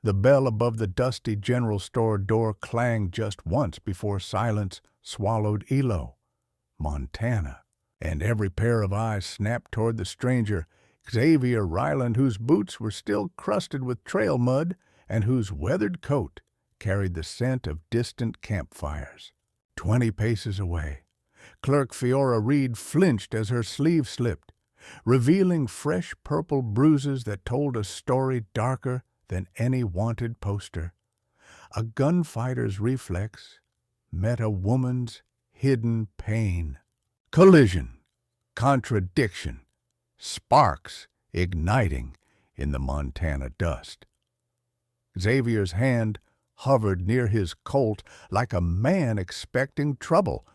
The bell above the dusty general store door clanged just once before silence swallowed Elo, Montana, and every pair of eyes snapped toward the stranger, Xavier Ryland, whose boots were still crusted with trail mud and whose weathered coat carried the scent of distant campfires. 20 paces away, Clerk Fiora Reed flinched as her sleeve slipped, revealing fresh purple bruises that told a story darker than any wanted poster. A gunfighter's reflex met a woman's hidden pain. Collision, contradiction, sparks igniting in the Montana dust. Xavier's hand hovered near his Colt like a man expecting trouble,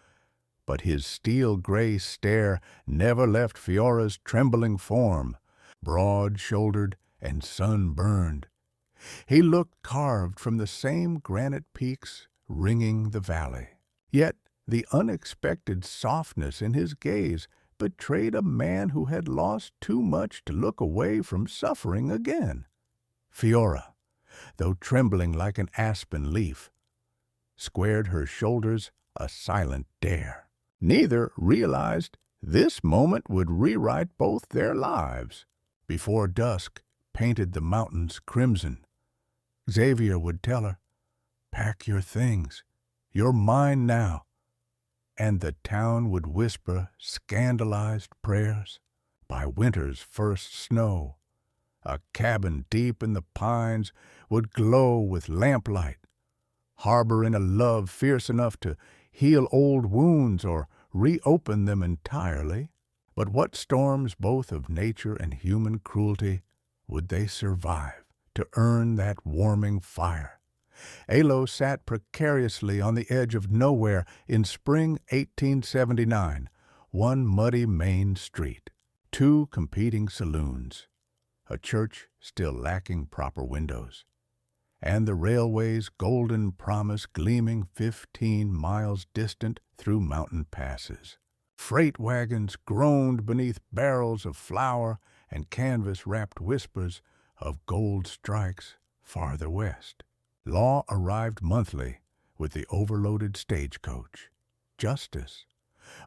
but his steel-gray stare never left Fiora's trembling form, broad-shouldered and sun-burned. He looked carved from the same granite peaks ringing the valley. Yet the unexpected softness in his gaze betrayed a man who had lost too much to look away from suffering again. Fiora, though trembling like an aspen leaf, squared her shoulders a silent dare. Neither realized this moment would rewrite both their lives. Before dusk painted the mountains crimson, Xavier would tell her, "Pack your things. You're mine now." And the town would whisper scandalized prayers. By winter's first snow, a cabin deep in the pines would glow with lamplight, harboring a love fierce enough to heal old wounds or reopen them entirely. But what storms both of nature and human cruelty would they survive to earn that warming fire? Elo sat precariously on the edge of nowhere in spring 1879, one muddy main street, 2 competing saloons, a church still lacking proper windows, and the railway's golden promise gleaming 15 miles distant through mountain passes. Freight wagons groaned beneath barrels of flour and canvas-wrapped whispers of gold strikes farther west. Law arrived monthly with the overloaded stagecoach. Justice,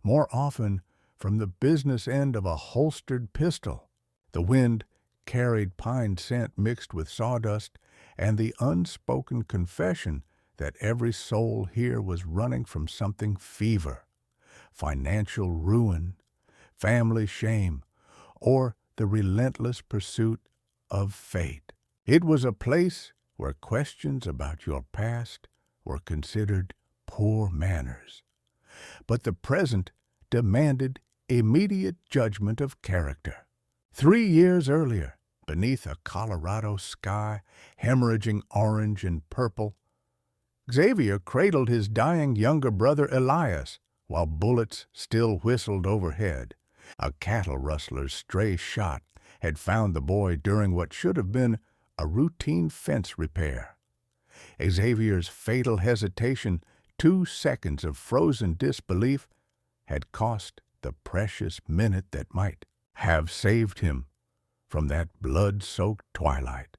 more often from the business end of a holstered pistol. The wind carried pine scent mixed with sawdust and the unspoken confession that every soul here was running from something fever, financial ruin, family shame, or the relentless pursuit of fate. It was a place where questions about your past were considered poor manners. But the present demanded immediate judgment of character. 3 years earlier, beneath a Colorado sky hemorrhaging orange and purple, Xavier cradled his dying younger brother Elias while bullets still whistled overhead. A cattle rustler's stray shot had found the boy during what should have been a routine fence repair. Xavier's fatal hesitation, 2 seconds of frozen disbelief, had cost the precious minute that might have saved him from that blood-soaked twilight.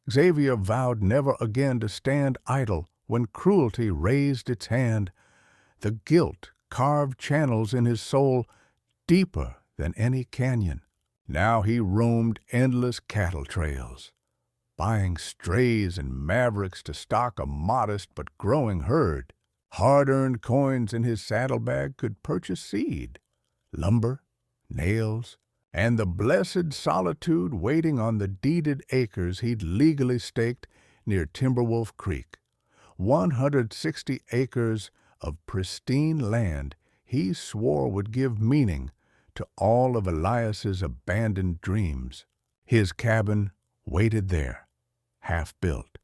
Xavier vowed never again to stand idle when cruelty raised its hand. The guilt carved channels in his soul deeper than any canyon. Now he roamed endless cattle trails, buying strays and mavericks to stock a modest but growing herd. Hard-earned coins in his saddlebag could purchase seed, lumber, nails, and the blessed solitude waiting on the deeded acres he'd legally staked near Timberwolf Creek. 160 acres of pristine land he swore would give meaning to all of Elias's abandoned dreams. His cabin waited there, half-built,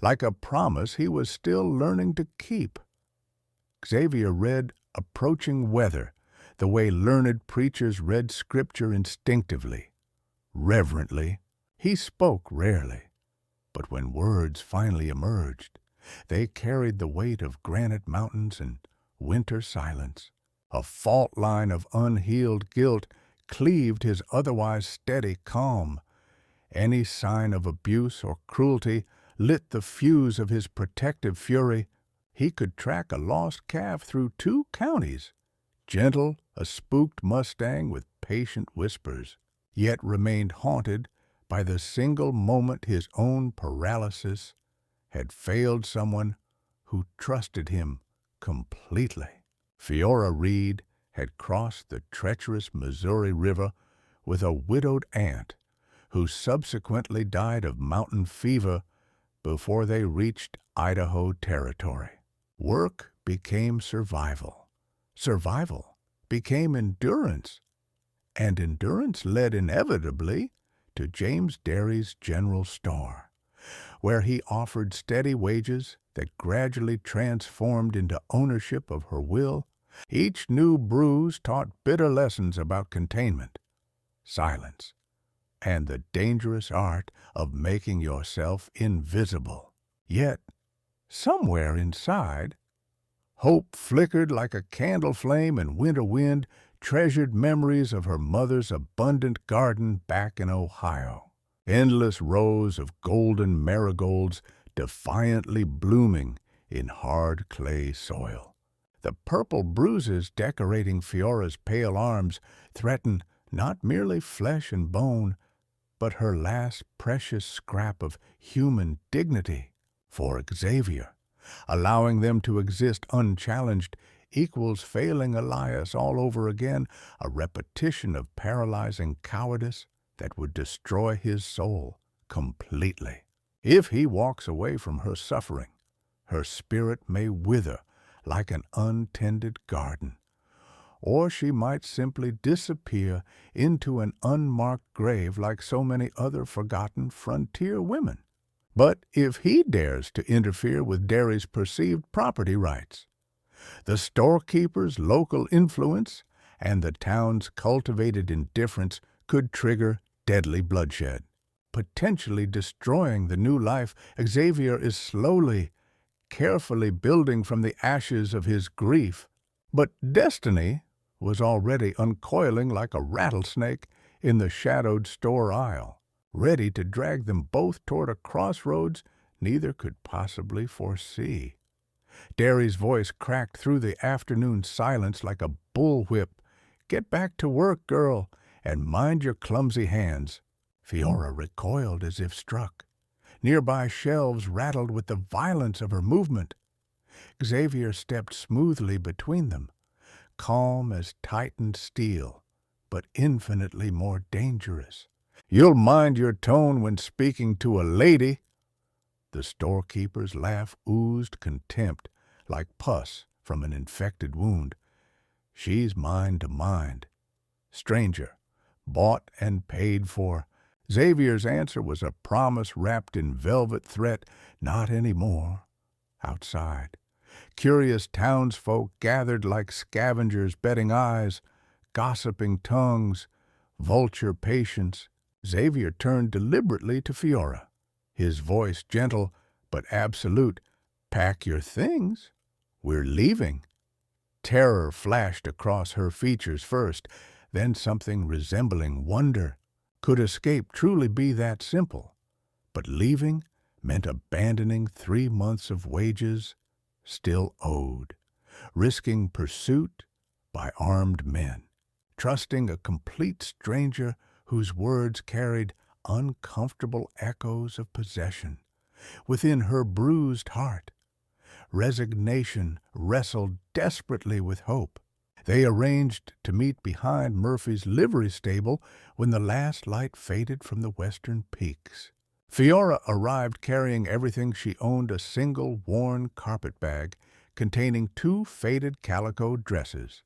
like a promise he was still learning to keep. Xavier read approaching weather the way learned preachers read scripture instinctively, reverently. He spoke rarely, but when words finally emerged, they carried the weight of granite mountains and winter silence. A fault line of unhealed guilt cleaved his otherwise steady calm, Any sign of abuse or cruelty lit the fuse of his protective fury. He could track a lost calf through 2 counties, gentle, a spooked Mustang with patient whispers, yet remained haunted by the single moment his own paralysis had failed someone who trusted him completely. Fiora Reed had crossed the treacherous Missouri River with a widowed aunt who subsequently died of mountain fever before they reached Idaho territory. Work became survival. Survival became endurance. And endurance led inevitably to James Derry's General Store, where he offered steady wages that gradually transformed into ownership of her will. Each new bruise taught bitter lessons about containment, silence, and the dangerous art of making yourself invisible. Yet, somewhere inside, hope flickered like a candle flame in winter wind, treasured memories of her mother's abundant garden back in Ohio. Endless rows of golden marigolds defiantly blooming in hard clay soil. The purple bruises decorating Fiora's pale arms threaten not merely flesh and bone, but her last precious scrap of human dignity. For Xavier, allowing them to exist unchallenged equals failing Elias all over again, a repetition of paralyzing cowardice that would destroy his soul completely. If he walks away from her suffering, her spirit may wither like an untended garden, or she might simply disappear into an unmarked grave like so many other forgotten frontier women. But if he dares to interfere with Derry's perceived property rights, the storekeeper's local influence and the town's cultivated indifference could trigger deadly bloodshed, potentially destroying the new life Xavier is slowly, carefully building from the ashes of his grief. But destiny was already uncoiling like a rattlesnake in the shadowed store aisle, ready to drag them both toward a crossroads neither could possibly foresee. Derry's voice cracked through the afternoon silence like a bullwhip. "Get back to work, girl, and mind your clumsy hands." Fiora recoiled as if struck. Nearby shelves rattled with the violence of her movement. Xavier stepped smoothly between them, calm as tightened steel, but infinitely more dangerous. "You'll mind your tone when speaking to a lady." The storekeeper's laugh oozed contempt, like pus from an infected wound. "She's mind to mind. Stranger, bought and paid for." Xavier's answer was a promise wrapped in velvet threat. Not anymore. Outside, curious townsfolk gathered like scavengers, betting eyes, gossiping tongues, vulture patience. Xavier turned deliberately to Fiora, his voice gentle but absolute. "Pack your things. We're leaving." Terror flashed across her features first, then something resembling wonder. Could escape truly be that simple? But leaving meant abandoning 3 months of wages still owed, risking pursuit by armed men, trusting a complete stranger whose words carried uncomfortable echoes of possession. Within her bruised heart, resignation wrestled desperately with hope. They arranged to meet behind Murphy's livery stable when the last light faded from the western peaks. Fiora arrived carrying everything she owned, a single worn carpet bag containing 2 faded calico dresses,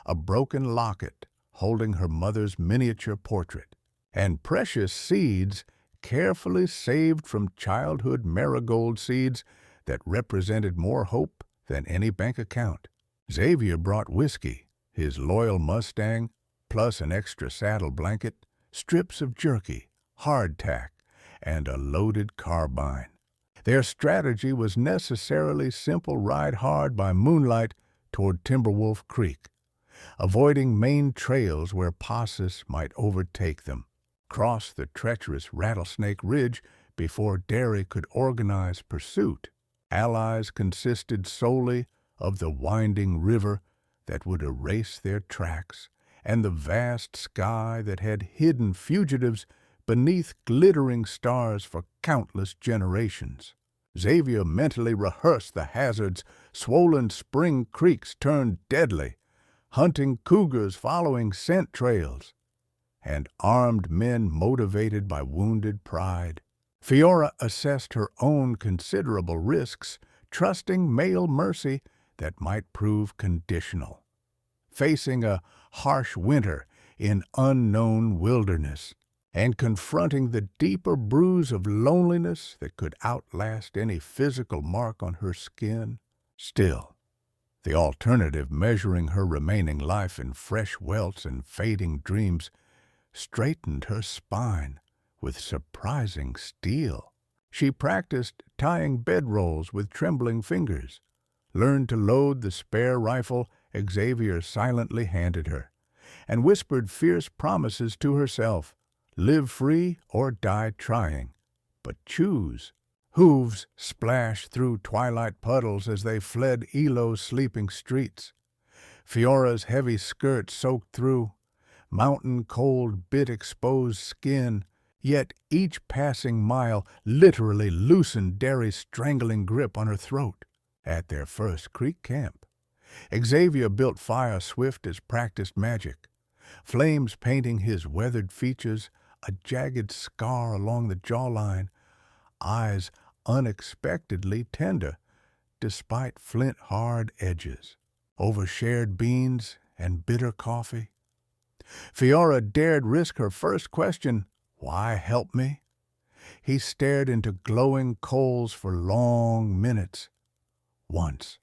a broken locket holding her mother's miniature portrait, and precious seeds carefully saved from childhood marigold seeds that represented more hope than any bank account. Xavier brought whiskey, his loyal Mustang, plus an extra saddle blanket, strips of jerky, hardtack, and a loaded carbine. Their strategy was necessarily simple: ride hard by moonlight toward Timberwolf Creek, avoiding main trails where posses might overtake them. cross the treacherous Rattlesnake Ridge before Derry could organize pursuit. Allies consisted solely of the winding river that would erase their tracks and the vast sky that had hidden fugitives beneath glittering stars for countless generations. Xavier mentally rehearsed the hazards. Swollen spring creeks turned deadly, hunting cougars following scent trails, and armed men motivated by wounded pride. Fiora assessed her own considerable risks, trusting male mercy that might prove conditional. Facing a harsh winter in unknown wilderness, and confronting the deeper bruise of loneliness that could outlast any physical mark on her skin. Still, the alternative, measuring her remaining life in fresh welts and fading dreams, straightened her spine with surprising steel. She practiced tying bedrolls with trembling fingers, learned to load the spare rifle Xavier silently handed her, and whispered fierce promises to herself. Live free or die trying, but choose. Hooves splashed through twilight puddles as they fled Elo's sleeping streets. Fiora's heavy skirt soaked through. Mountain cold bit exposed skin, yet each passing mile literally loosened Derry's strangling grip on her throat. At their first creek camp, Xavier built fire swift as practiced magic, flames painting his weathered features, a jagged scar along the jawline, eyes unexpectedly tender despite flint-hard edges. Over shared beans and bitter coffee, Fiora dared risk her first question, "Why help me?" He stared into glowing coals for long minutes. Once,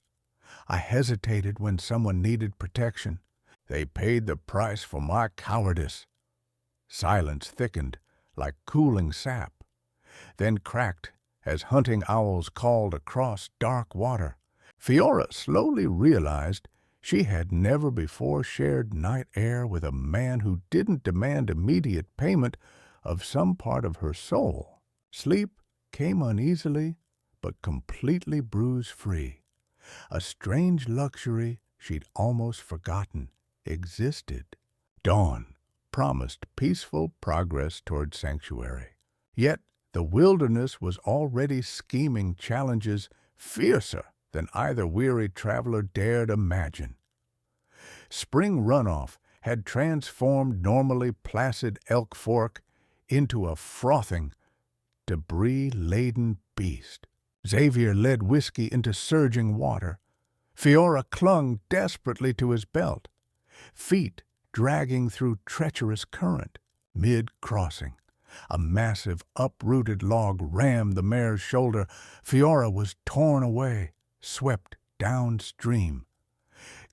I hesitated when someone needed protection. They paid the price for my cowardice. Silence thickened like cooling sap, then cracked as hunting owls called across dark water. Fiora slowly realized she had never before shared night air with a man who didn't demand immediate payment of some part of her soul. Sleep came uneasily, but completely bruise-free, a strange luxury she'd almost forgotten existed. Dawn promised peaceful progress toward sanctuary. Yet the wilderness was already scheming challenges fiercer than either weary traveler dared imagine. Spring runoff had transformed normally placid Elk Fork into a frothing, debris-laden beast. Xavier led whiskey into surging water. Fiora clung desperately to his belt, feet dragging through treacherous current. Mid-crossing, a massive uprooted log rammed the mare's shoulder. Fiora was torn away, swept downstream.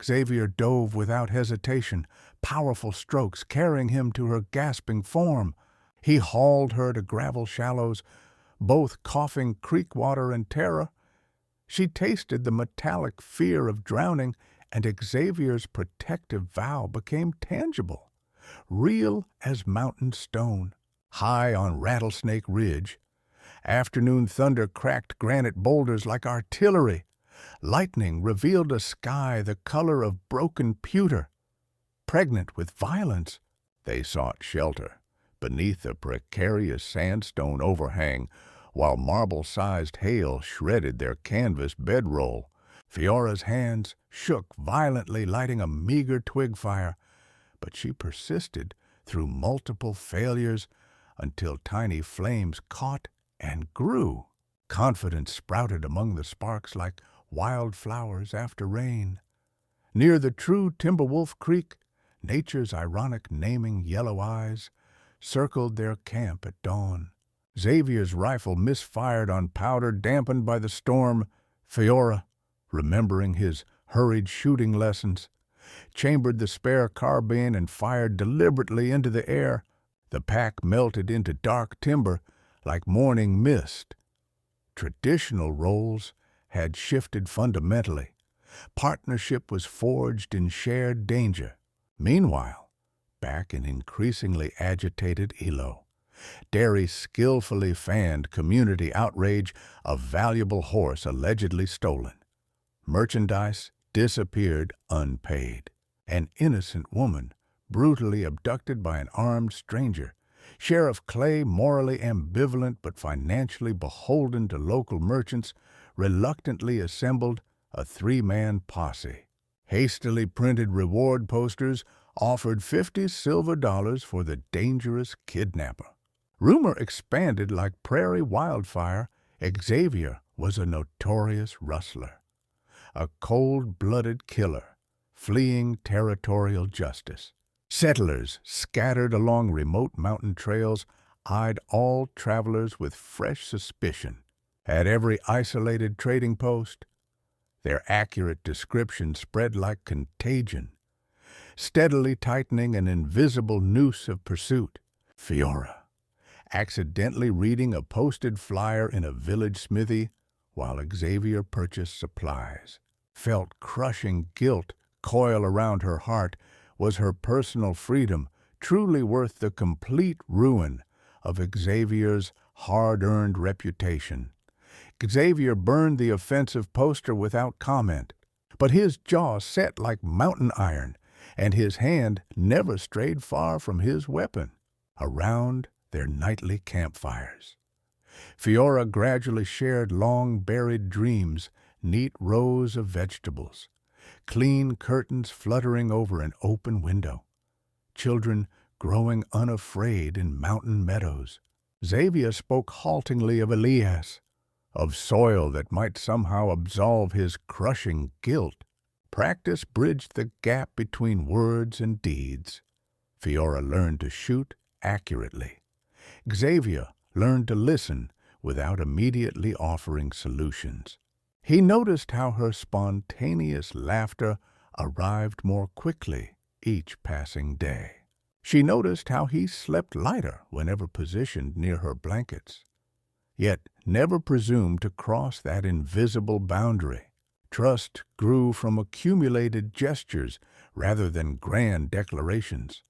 Xavier dove without hesitation, powerful strokes carrying him to her gasping form. He hauled her to gravel shallows, both coughing creek water and terror. She tasted the metallic fear of drowning, and Xavier's protective vow became tangible, real as mountain stone. High on Rattlesnake Ridge, afternoon thunder cracked granite boulders like artillery. Lightning revealed a sky the color of broken pewter. Pregnant with violence, they sought shelter beneath a precarious sandstone overhang, while marble-sized hail shredded their canvas bedroll. Fiora's hands shook violently, lighting a meager twig fire, but she persisted through multiple failures until tiny flames caught and grew. Confidence sprouted among the sparks like wildflowers after rain. Near the true Timberwolf Creek, nature's ironic naming yellow eyes circled their camp at dawn. Xavier's rifle misfired on powder dampened by the storm. Fiora, remembering his hurried shooting lessons, chambered the spare carbine and fired deliberately into the air. The pack melted into dark timber like morning mist. Traditional roles had shifted fundamentally. Partnership was forged in shared danger. Meanwhile, back in increasingly agitated Elo, Derry skillfully fanned community outrage, a valuable horse allegedly stolen. Merchandise disappeared unpaid. An innocent woman brutally abducted by an armed stranger. Sheriff Clay, morally ambivalent but financially beholden to local merchants, reluctantly assembled a three-man posse. Hastily printed reward posters offered $50 silver for the dangerous kidnapper. Rumor expanded like prairie wildfire. Xavier was a notorious rustler, a cold-blooded killer, fleeing territorial justice. Settlers scattered along remote mountain trails eyed all travelers with fresh suspicion. At every isolated trading post, their accurate description spread like contagion, steadily tightening an invisible noose of pursuit. Fiora, accidentally reading a posted flyer in a village smithy while Xavier purchased supplies, felt crushing guilt coil around her heart. Was her personal freedom truly worth the complete ruin of Xavier's hard-earned reputation? Xavier burned the offensive poster without comment, but his jaw set like mountain iron, and his hand never strayed far from his weapon. Around their nightly campfires, Fiora gradually shared long-buried dreams, neat rows of vegetables, clean curtains fluttering over an open window, children growing unafraid in mountain meadows. Xavier spoke haltingly of Elias, of soil that might somehow absolve his crushing guilt. Practice bridged the gap between words and deeds. Fiora learned to shoot accurately. Xavier learned to listen without immediately offering solutions. He noticed how her spontaneous laughter arrived more quickly each passing day. She noticed how he slept lighter whenever positioned near her blankets, yet never presumed to cross that invisible boundary. Trust grew from accumulated gestures rather than grand declarations.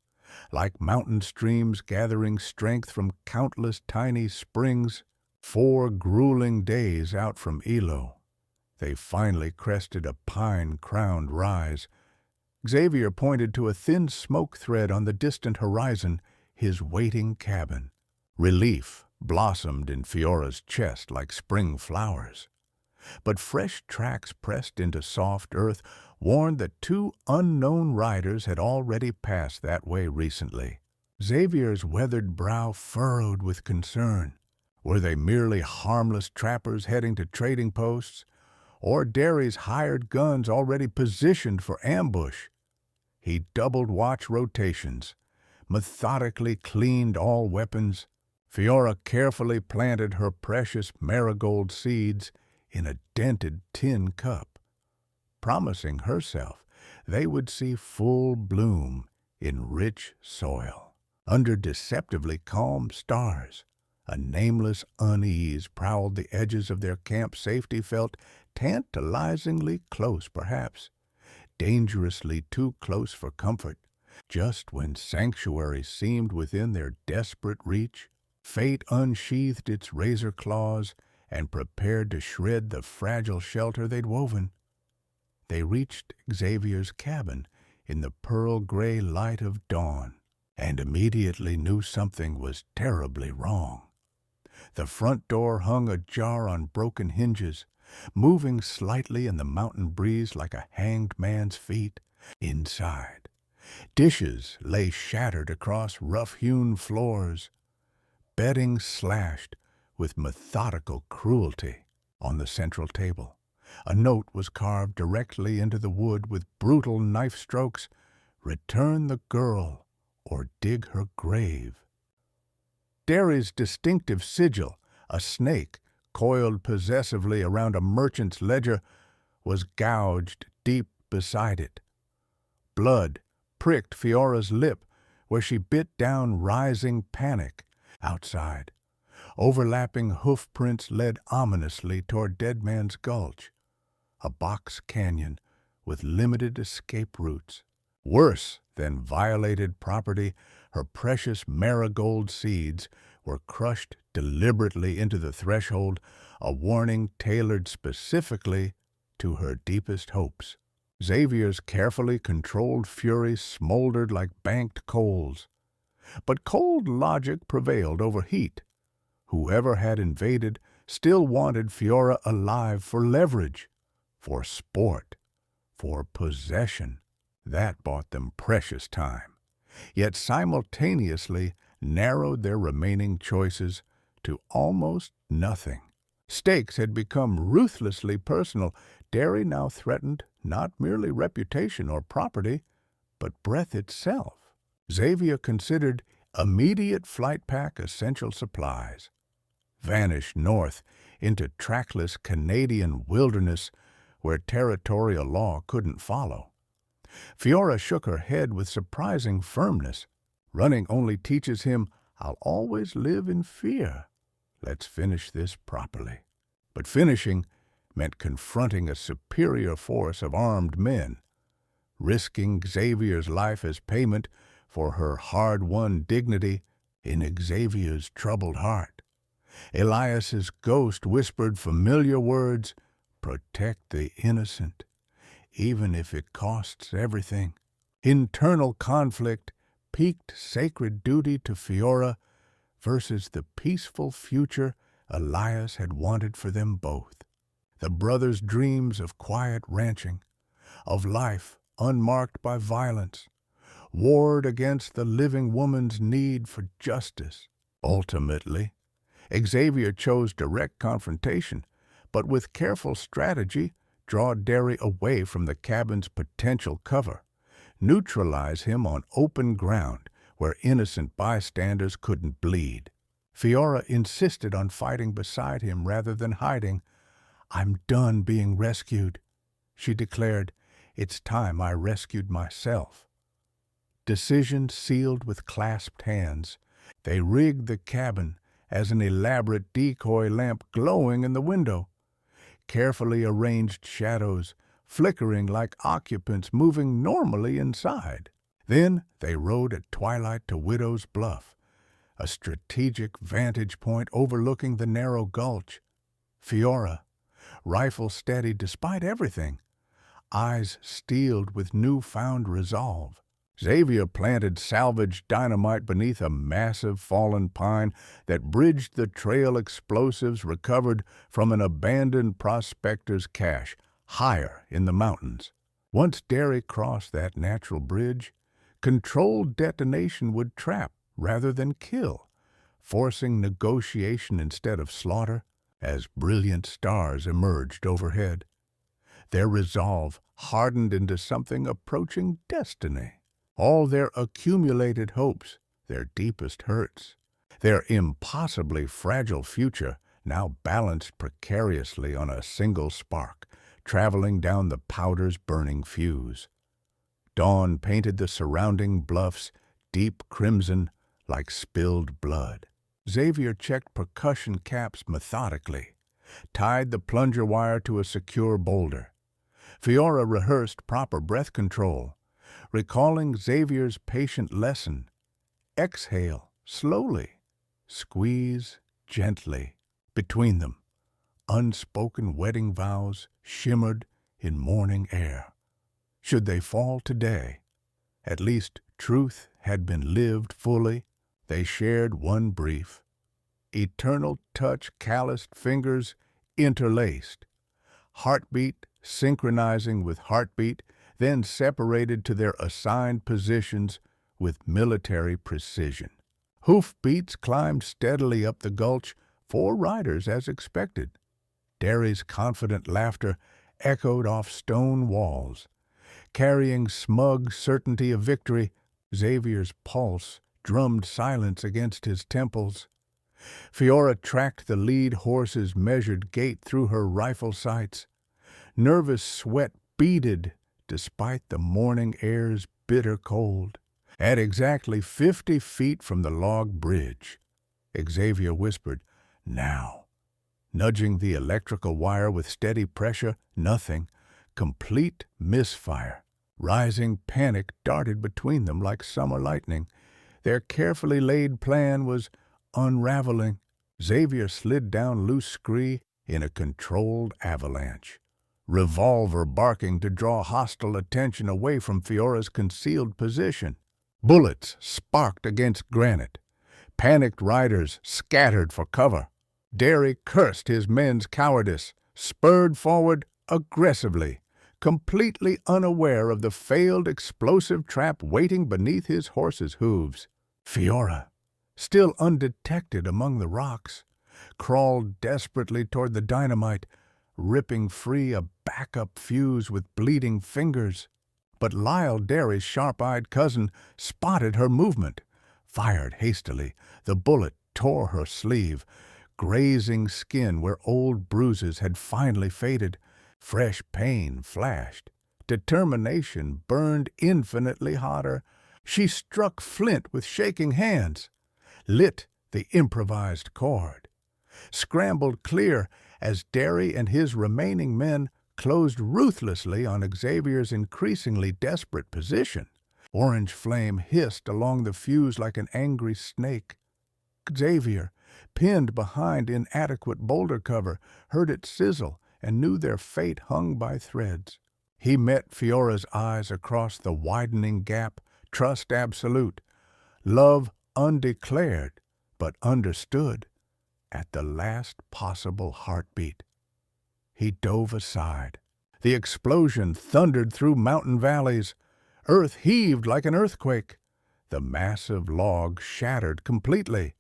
Like mountain streams gathering strength from countless tiny springs, 4 grueling days out from Elo, they finally crested a pine-crowned rise. Xavier pointed to a thin smoke thread on the distant horizon, his waiting cabin. Relief blossomed in Fiora's chest like spring flowers. But fresh tracks pressed into soft earth warned that 2 unknown riders had already passed that way recently. Xavier's weathered brow furrowed with concern. Were they merely harmless trappers heading to trading posts, or Derry's hired guns already positioned for ambush? He doubled watch rotations, methodically cleaned all weapons. Fiora carefully planted her precious marigold seeds in a dented tin cup, promising herself they would see full bloom in rich soil. Under deceptively calm stars, a nameless unease prowled the edges of their camp. Safety felt tantalizingly close, perhaps dangerously too close for comfort. Just when sanctuary seemed within their desperate reach, fate unsheathed its razor claws and prepared to shred the fragile shelter they'd woven. They reached Xavier's cabin in the pearl-gray light of dawn, and immediately knew something was terribly wrong. The front door hung ajar on broken hinges, moving slightly in the mountain breeze like a hanged man's feet. Inside, dishes lay shattered across rough-hewn floors, bedding slashed with methodical cruelty. On the central table, a note was carved directly into the wood with brutal knife strokes: "Return the girl or dig her grave." Derry's distinctive sigil, a snake coiled possessively around a merchant's ledger, was gouged deep beside it. Blood pricked Fiora's lip where she bit down rising panic. Outside, overlapping hoof prints led ominously toward Dead Man's Gulch, a box canyon with limited escape routes. Worse than violated property, her precious marigold seeds were crushed deliberately into the threshold, a warning tailored specifically to her deepest hopes. Xavier's carefully controlled fury smoldered like banked coals. But cold logic prevailed over heat. Whoever had invaded still wanted Fiora alive for leverage, for sport, for possession. That bought them precious time, yet simultaneously narrowed their remaining choices to almost nothing. Stakes had become ruthlessly personal. Derry now threatened not merely reputation or property, but breath itself. Xavier considered immediate flight pack essential supplies, vanish north into trackless Canadian wilderness where territorial law couldn't follow. Fiora shook her head with surprising firmness. Running only teaches him I'll always live in fear. Let's finish this properly. But finishing meant confronting a superior force of armed men, risking Xavier's life as payment for her hard-won dignity in Xavier's troubled heart. Elias's ghost whispered familiar words, protect the innocent, even if it costs everything. Internal conflict piqued sacred duty to Fiora versus the peaceful future Elias had wanted for them both. The brothers' dreams of quiet ranching, of life unmarked by violence, warred against the living woman's need for justice. Ultimately, Xavier chose direct confrontation, but with careful strategy, draw Derry away from the cabin's potential cover, neutralize him on open ground where innocent bystanders couldn't bleed. Fiora insisted on fighting beside him rather than hiding. I'm done being rescued, she declared. It's time I rescued myself. Decision sealed with clasped hands, they rigged the cabin as an elaborate decoy lamp glowing in the window. Carefully arranged shadows, flickering like occupants moving normally inside. Then they rode at twilight to Widow's Bluff, a strategic vantage point overlooking the narrow gulch. Fiora, rifle steady despite everything, eyes steeled with newfound resolve. Xavier planted salvaged dynamite beneath a massive fallen pine that bridged the trail explosives recovered from an abandoned prospector's cache higher in the mountains. Once Derry crossed that natural bridge, controlled detonation would trap rather than kill, forcing negotiation instead of slaughter as brilliant stars emerged overhead. Their resolve hardened into something approaching destiny. All their accumulated hopes, their deepest hurts, their impossibly fragile future now balanced precariously on a single spark, traveling down the powder's burning fuse. Dawn painted the surrounding bluffs deep crimson like spilled blood. Xavier checked percussion caps methodically, tied the plunger wire to a secure boulder. Fiora rehearsed proper breath control, recalling Xavier's patient lesson. Exhale slowly, squeeze gently. Between them, unspoken wedding vows shimmered in morning air. Should they fall today, at least truth had been lived fully. They shared one brief, eternal touch, calloused fingers interlaced, heartbeat synchronizing with heartbeat, then separated to their assigned positions with military precision. Hoofbeats climbed steadily up the gulch, 4 riders as expected. Derry's confident laughter echoed off stone walls. Carrying smug certainty of victory, Xavier's pulse drummed silence against his temples. Fiora tracked the lead horse's measured gait through her rifle sights. Nervous sweat beaded despite the morning air's bitter cold. At exactly 50 feet from the log bridge, Xavier whispered, "Now." Nudging the electrical wire with steady pressure, nothing. Complete misfire. Rising panic darted between them like summer lightning. Their carefully laid plan was unraveling, Xavier slid down loose scree in a controlled avalanche, revolver barking to draw hostile attention away from Fiora's concealed position. Bullets sparked against granite. Panicked riders scattered for cover. Derry cursed his men's cowardice, spurred forward aggressively, completely unaware of the failed explosive trap waiting beneath his horse's hooves. Fiora, still undetected among the rocks, crawled desperately toward the dynamite, ripping free a backup fuse with bleeding fingers. But Lyle Derry's sharp-eyed cousin spotted her movement. Fired hastily, the bullet tore her sleeve, grazing skin where old bruises had finally faded. Fresh pain flashed. Determination burned infinitely hotter. She struck flint with shaking hands, lit the improvised cord, scrambled clear as Derry and his remaining men closed ruthlessly on Xavier's increasingly desperate position. Orange flame hissed along the fuse like an angry snake. Xavier, pinned behind inadequate boulder cover, heard it sizzle and knew their fate hung by threads. He met Fiora's eyes across the widening gap, trust absolute, love undeclared but understood at the last possible heartbeat. He dove aside. The explosion thundered through mountain valleys. Earth heaved like an earthquake. The massive log shattered completely,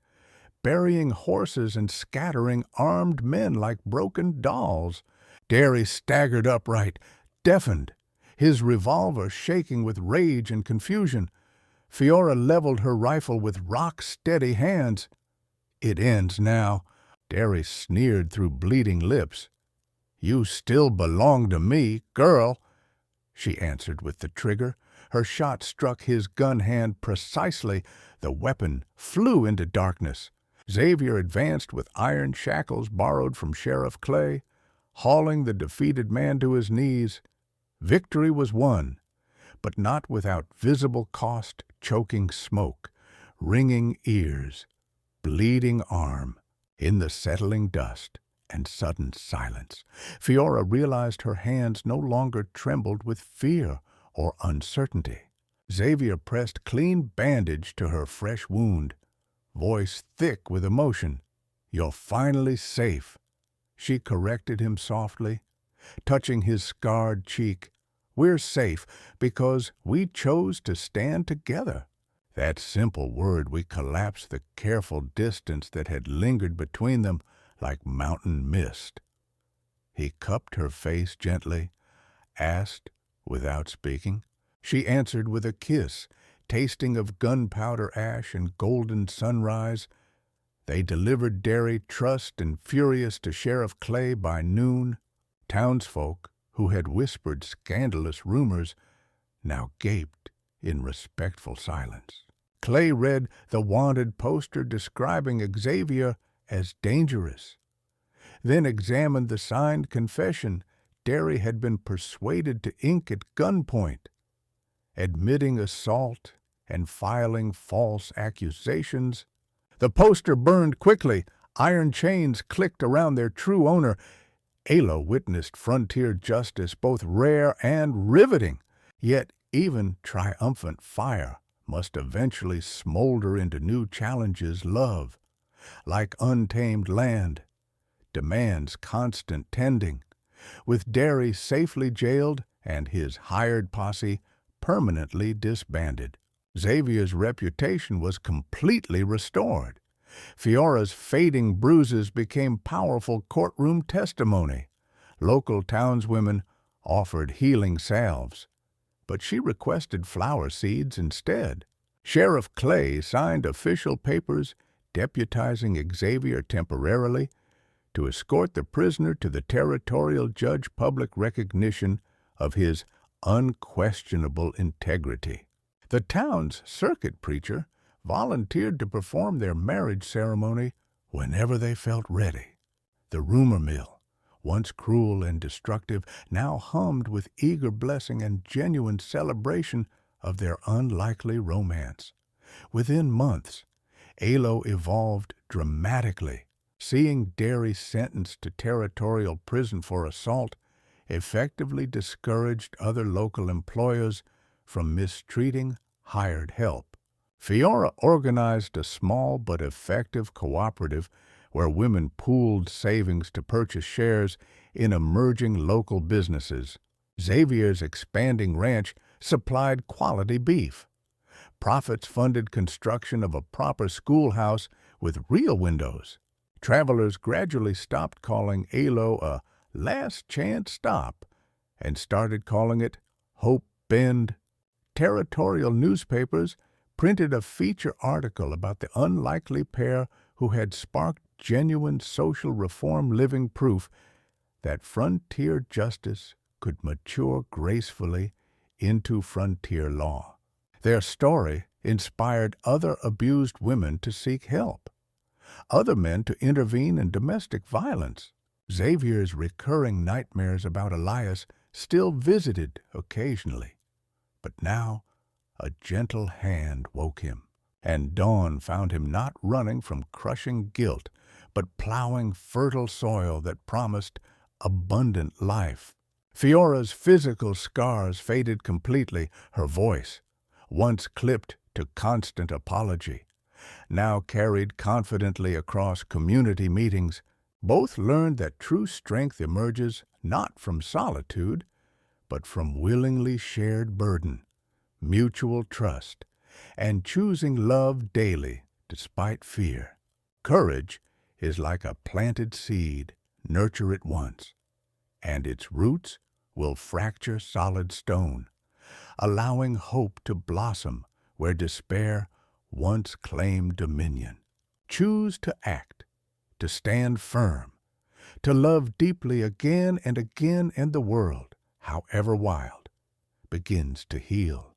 burying horses and scattering armed men like broken dolls. Derry staggered upright, deafened, his revolver shaking with rage and confusion. Fiora leveled her rifle with rock-steady hands. "It ends now," Derry sneered through bleeding lips. "You still belong to me, girl," she answered with the trigger. Her shot struck his gun hand precisely. The weapon flew into darkness. Xavier advanced with iron shackles borrowed from Sheriff Clay, hauling the defeated man to his knees. Victory was won, but not without visible cost, choking smoke, ringing ears, bleeding arm. In the settling dust and sudden silence, Fiora realized her hands no longer trembled with fear or uncertainty. Xavier pressed clean bandage to her fresh wound, voice thick with emotion. "You're finally safe," she corrected him softly, touching his scarred cheek. "We're safe because we chose to stand together." That simple word we collapsed the careful distance that had lingered between them like mountain mist. He cupped her face gently, asked without speaking. She answered with a kiss, tasting of gunpowder ash and golden sunrise. They delivered Derry trussed and furious to Sheriff Clay by noon. Townsfolk, who had whispered scandalous rumors, now gaped in respectful silence. Clay read the wanted poster describing Xavier as dangerous, then examined the signed confession Derry had been persuaded to ink at gunpoint, admitting assault and filing false accusations. The poster burned quickly. Iron chains clicked around their true owner. Alo witnessed frontier justice both rare and riveting, yet even triumphant fire must eventually smolder into new challenges. Love, like untamed land, demands constant tending. With Derry safely jailed and his hired posse permanently disbanded, Xavier's reputation was completely restored. Fiora's fading bruises became powerful courtroom testimony. Local townswomen offered healing salves, but she requested flower seeds instead. Sheriff Clay signed official papers deputizing Xavier temporarily to escort the prisoner to the territorial judge, public recognition of his unquestionable integrity. The town's circuit preacher volunteered to perform their marriage ceremony whenever they felt ready. The rumor mill, once cruel and destructive, now hummed with eager blessing and genuine celebration of their unlikely romance. Within months, Alo evolved dramatically. Seeing Derry sentenced to territorial prison for assault effectively discouraged other local employers from mistreating hired help. Fiora organized a small but effective cooperative where women pooled savings to purchase shares in emerging local businesses. Xavier's expanding ranch supplied quality beef. Profits funded construction of a proper schoolhouse with real windows. Travelers gradually stopped calling Alo a last chance stop and started calling it Hope Bend. Territorial newspapers printed a feature article about the unlikely pair who had sparked genuine social reform, living proof that frontier justice could mature gracefully into frontier law. Their story inspired other abused women to seek help, other men to intervene in domestic violence. Xavier's recurring nightmares about Elias still visited occasionally, but now a gentle hand woke him, and dawn found him not running from crushing guilt, but plowing fertile soil that promised abundant life. Fiora's physical scars faded completely. Her voice, once clipped to constant apology, now carried confidently across community meetings. Both learned that true strength emerges not from solitude, but from willingly shared burden, mutual trust, and choosing love daily despite fear. Courage is like a planted seed. Nurture it once, and its roots will fracture solid stone, allowing hope to blossom where despair once claimed dominion. Choose to act, to stand firm, to love deeply again and again, and the world, however wild, begins to heal.